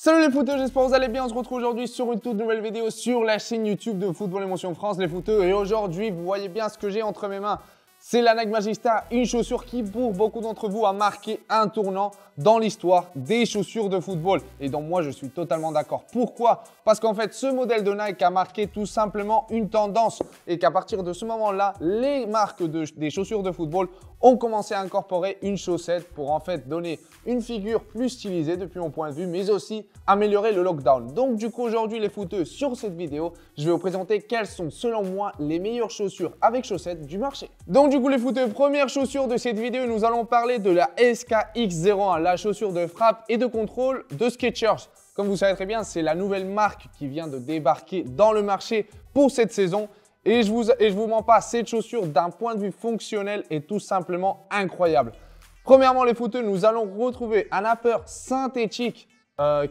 Salut les footeux, j'espère que vous allez bien. On se retrouve aujourd'hui sur une toute nouvelle vidéo sur la chaîne YouTube de Football Émotion France, les footeux. Et aujourd'hui, vous voyez bien ce que j'ai entre mes mains. C'est la Nike Magista, une chaussure qui, pour beaucoup d'entre vous, a marqué un tournant dans l'histoire des chaussures de football. Et donc moi, je suis totalement d'accord. Pourquoi? Parce qu'en fait, ce modèle de Nike a marqué tout simplement une tendance. Et qu'à partir de ce moment-là, les marques des chaussures de football ont commencé à incorporer une chaussette pour en fait donner une figure plus stylisée depuis mon point de vue, mais aussi améliorer le lockdown. Donc du coup, aujourd'hui, les footeux, sur cette vidéo, je vais vous présenter quelles sont selon moi les meilleures chaussures avec chaussettes du marché. Donc du coup, les footeux, première chaussure de cette vidéo, nous allons parler de la SKX01, la chaussure de frappe et de contrôle de Skechers. Comme vous savez très bien, c'est la nouvelle marque qui vient de débarquer dans le marché pour cette saison. Et je vous mens pas, cette chaussure d'un point de vue fonctionnel est tout simplement incroyable. Premièrement, les footeux, nous allons retrouver un upper synthétique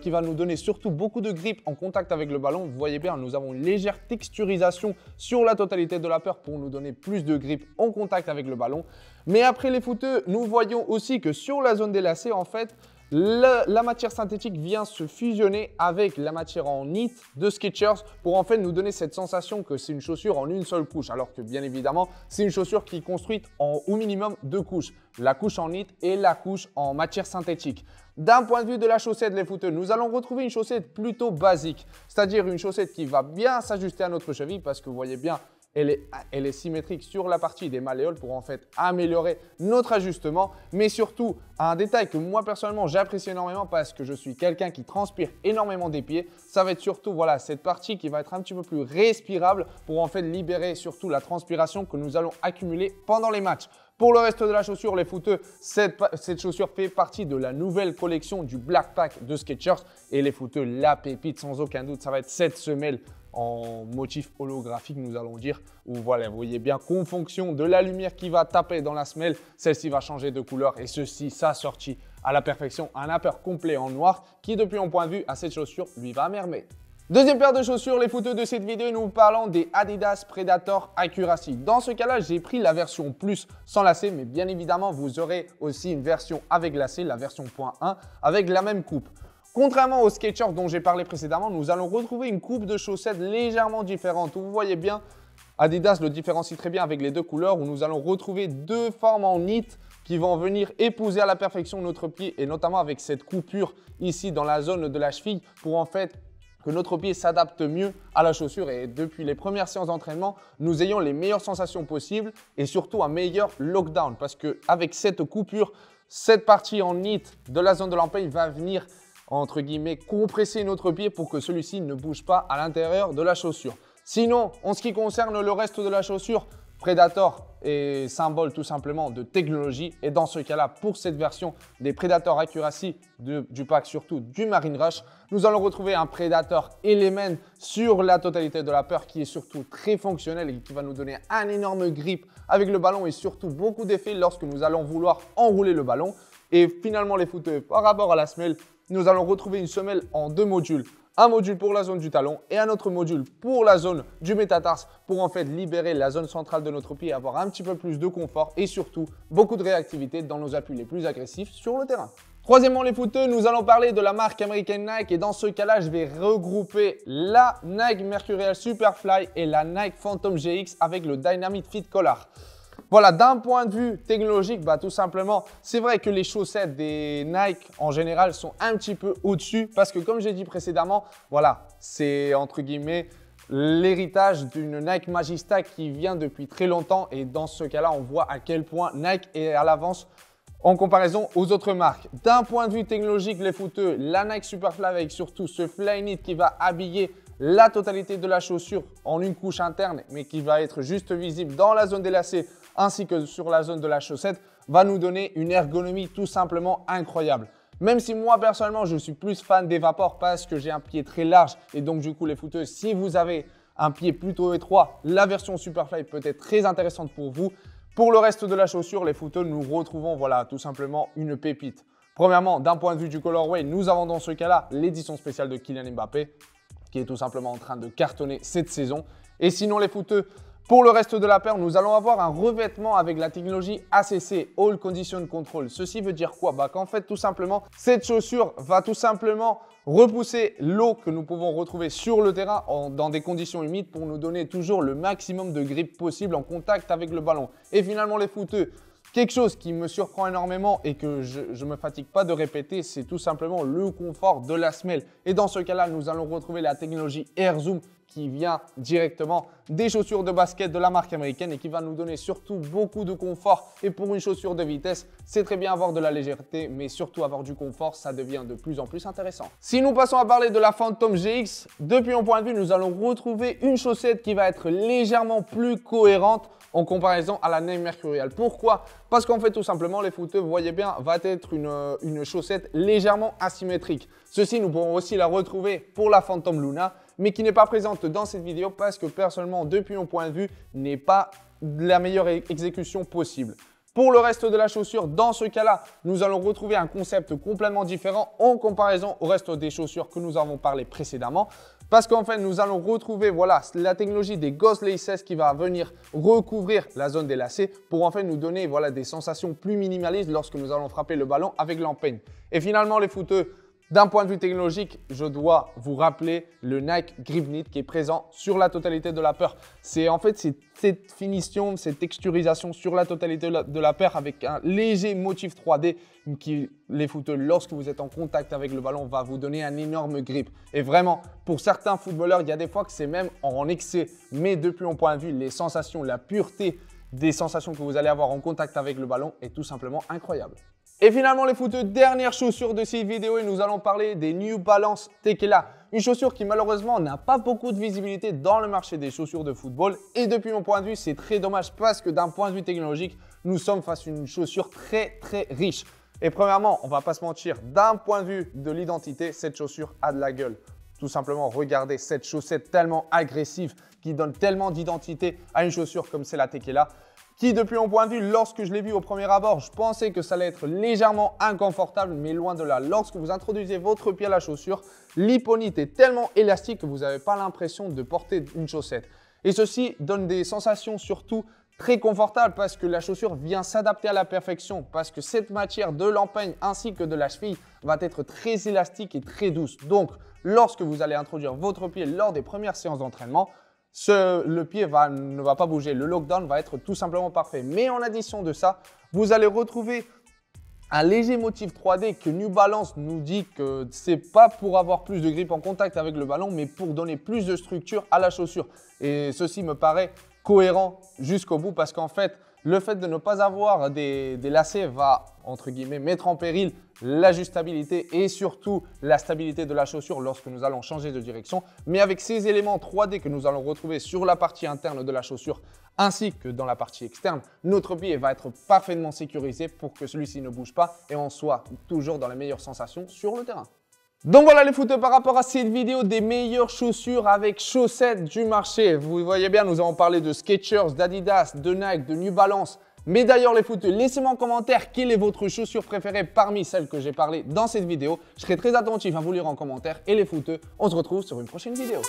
qui va nous donner surtout beaucoup de grip en contact avec le ballon. Vous voyez bien, nous avons une légère texturisation sur la totalité de l'upper pour nous donner plus de grip en contact avec le ballon. Mais après les footeux, nous voyons aussi que sur la zone des lacets, en fait, la matière synthétique vient se fusionner avec la matière en knit de Skechers pour en fait nous donner cette sensation que c'est une chaussure en une seule couche, alors que bien évidemment c'est une chaussure qui est construite en au minimum deux couches, la couche en knit et la couche en matière synthétique. D'un point de vue de la chaussette, les footeux, nous allons retrouver une chaussette plutôt basique, c'est-à-dire une chaussette qui va bien s'ajuster à notre cheville parce que vous voyez bien, elle est symétrique sur la partie des malléoles pour en fait améliorer notre ajustement. Mais surtout, un détail que moi personnellement j'apprécie énormément parce que je suis quelqu'un qui transpire énormément des pieds, ça va être surtout voilà, cette partie qui va être un petit peu plus respirable pour en fait libérer surtout la transpiration que nous allons accumuler pendant les matchs. Pour le reste de la chaussure, les footeux, cette chaussure fait partie de la nouvelle collection du Black Pack de Skechers. Et les footeux, la pépite sans aucun doute, ça va être cette semelle en motif holographique, nous allons dire, où voilà, vous voyez bien qu'en fonction de la lumière qui va taper dans la semelle, celle-ci va changer de couleur et ceci s'assortit à la perfection un upper complet en noir qui, depuis mon point de vue, à cette chaussure, lui va à merveille. Deuxième paire de chaussures, les footeux de cette vidéo, nous parlons des Adidas Predator Accuracy. Dans ce cas-là, j'ai pris la version plus sans lacet, mais bien évidemment, vous aurez aussi une version avec lacet, la version .1, avec la même coupe. Contrairement aux Skechers dont j'ai parlé précédemment, nous allons retrouver une coupe de chaussettes légèrement différente. Vous voyez bien, Adidas le différencie très bien avec les deux couleurs où nous allons retrouver deux formes en knit qui vont venir épouser à la perfection notre pied et notamment avec cette coupure ici dans la zone de la cheville pour en fait que notre pied s'adapte mieux à la chaussure et depuis les premières séances d'entraînement, nous ayons les meilleures sensations possibles et surtout un meilleur lockdown parce qu'avec cette coupure, cette partie en knit de la zone de l'empeigne va venir entre guillemets, compresser notre pied pour que celui-ci ne bouge pas à l'intérieur de la chaussure. Sinon, en ce qui concerne le reste de la chaussure, Predator est symbole tout simplement de technologie et dans ce cas-là, pour cette version des Predator Accuracy du pack, surtout du Marine Rush, nous allons retrouver un Predator Element sur la totalité de la paire qui est surtout très fonctionnel et qui va nous donner un énorme grip avec le ballon et surtout beaucoup d'effets lorsque nous allons vouloir enrouler le ballon. Et finalement, les footeux, par rapport à la semelle, nous allons retrouver une semelle en deux modules. Un module pour la zone du talon et un autre module pour la zone du métatarse pour en fait libérer la zone centrale de notre pied et avoir un petit peu plus de confort et surtout beaucoup de réactivité dans nos appuis les plus agressifs sur le terrain. Troisièmement, les footeux, nous allons parler de la marque américaine Nike et dans ce cas-là, je vais regrouper la Nike Mercurial Superfly et la Nike Phantom GX avec le Dynamite Fit Collar. Voilà, d'un point de vue technologique, tout simplement, c'est vrai que les chaussettes des Nike en général sont un petit peu au-dessus parce que comme j'ai dit précédemment, voilà, c'est entre guillemets l'héritage d'une Nike Magista qui vient depuis très longtemps et dans ce cas-là, on voit à quel point Nike est à l'avance en comparaison aux autres marques. D'un point de vue technologique, les footeux, la Nike Superfly avec surtout ce Flyknit qui va habiller la totalité de la chaussure en une couche interne mais qui va être juste visible dans la zone des lacets ainsi que sur la zone de la chaussette va nous donner une ergonomie tout simplement incroyable. Même si moi personnellement je suis plus fan des Vapor parce que j'ai un pied très large et donc du coup les footeux, si vous avez un pied plutôt étroit, la version Superfly peut être très intéressante pour vous. Pour le reste de la chaussure, les footeux, nous retrouvons voilà tout simplement une pépite. Premièrement, d'un point de vue du colorway, nous avons dans ce cas-là l'édition spéciale de Kylian Mbappé qui est tout simplement en train de cartonner cette saison. Et sinon les footeux, Pour le reste de la paire, nous allons avoir un revêtement avec la technologie ACC, All Condition Control. Ceci veut dire quoi? Qu'en fait, tout simplement, cette chaussure va tout simplement repousser l'eau que nous pouvons retrouver sur le terrain dans des conditions humides pour nous donner toujours le maximum de grip possible en contact avec le ballon. Et finalement, les footeux, quelque chose qui me surprend énormément et que je ne me fatigue pas de répéter, c'est tout simplement le confort de la semelle. Et dans ce cas-là, nous allons retrouver la technologie Air Zoom qui vient directement des chaussures de basket de la marque américaine et qui va nous donner surtout beaucoup de confort. Et pour une chaussure de vitesse, c'est très bien avoir de la légèreté, mais surtout avoir du confort, ça devient de plus en plus intéressant. Si nous passons à parler de la Phantom GX, depuis mon point de vue, nous allons retrouver une chaussette qui va être légèrement plus cohérente en comparaison à la Nike Mercurial. Pourquoi? Parce qu'en fait, tout simplement, les footeux, vous voyez bien, va être une chaussette légèrement asymétrique. Ceci, nous pourrons aussi la retrouver pour la Phantom Luna, mais qui n'est pas présente dans cette vidéo parce que personnellement, depuis mon point de vue, n'est pas la meilleure exécution possible. Pour le reste de la chaussure, dans ce cas-là, nous allons retrouver un concept complètement différent en comparaison au reste des chaussures que nous avons parlé précédemment. Parce qu'en fait, nous allons retrouver la technologie des Ghost Laces qui va venir recouvrir la zone des lacets pour en fait nous donner des sensations plus minimalistes lorsque nous allons frapper le ballon avec l'empeigne. Et finalement, les footeux, d'un point de vue technologique, je dois vous rappeler le Nike Grip Knit qui est présent sur la totalité de la paire. C'est en fait cette finition, cette texturisation sur la totalité de la paire avec un léger motif 3D qui, les footeux, lorsque vous êtes en contact avec le ballon, va vous donner un énorme grip. Et vraiment, pour certains footballeurs, il y a des fois que c'est même en excès. Mais depuis mon point de vue, les sensations, la pureté des sensations que vous allez avoir en contact avec le ballon est tout simplement incroyable. Et finalement les footeux, dernière chaussure de cette vidéo et nous allons parler des New Balance Tekela. Une chaussure qui malheureusement n'a pas beaucoup de visibilité dans le marché des chaussures de football. Et depuis mon point de vue, c'est très dommage parce que d'un point de vue technologique, nous sommes face à une chaussure très riche. Et premièrement, on ne va pas se mentir, d'un point de vue de l'identité, cette chaussure a de la gueule. Tout simplement, regardez cette chaussette tellement agressive qui donne tellement d'identité à une chaussure comme c'est la Tekela. Qui, depuis mon point de vue, lorsque je l'ai vu au premier abord, je pensais que ça allait être légèrement inconfortable, mais loin de là. Lorsque vous introduisez votre pied à la chaussure, l'hyponite est tellement élastique que vous n'avez pas l'impression de porter une chaussette. Et ceci donne des sensations surtout très confortables parce que la chaussure vient s'adapter à la perfection, parce que cette matière de l'empeigne ainsi que de la cheville va être très élastique et très douce. Donc, lorsque vous allez introduire votre pied lors des premières séances d'entraînement, le pied ne va pas bouger, le lockdown va être tout simplement parfait. Mais en addition de ça, vous allez retrouver un léger motif 3D que New Balance nous dit que c'est pas pour avoir plus de grip en contact avec le ballon, mais pour donner plus de structure à la chaussure. Et ceci me paraît cohérent jusqu'au bout parce qu'en fait, le fait de ne pas avoir des lacets va, entre guillemets, mettre en péril l'ajustabilité et surtout la stabilité de la chaussure lorsque nous allons changer de direction. Mais avec ces éléments 3D que nous allons retrouver sur la partie interne de la chaussure ainsi que dans la partie externe, notre pied va être parfaitement sécurisé pour que celui-ci ne bouge pas et on soit toujours dans les meilleures sensations sur le terrain. Donc voilà les footeux par rapport à cette vidéo des meilleures chaussures avec chaussettes du marché. Vous voyez bien, nous avons parlé de Skechers, d'Adidas, de Nike, de New Balance. Mais d'ailleurs les footeux, laissez-moi en commentaire quelle est votre chaussure préférée parmi celles que j'ai parlé dans cette vidéo. Je serai très attentif à vous lire en commentaire. Et les footeux, on se retrouve sur une prochaine vidéo.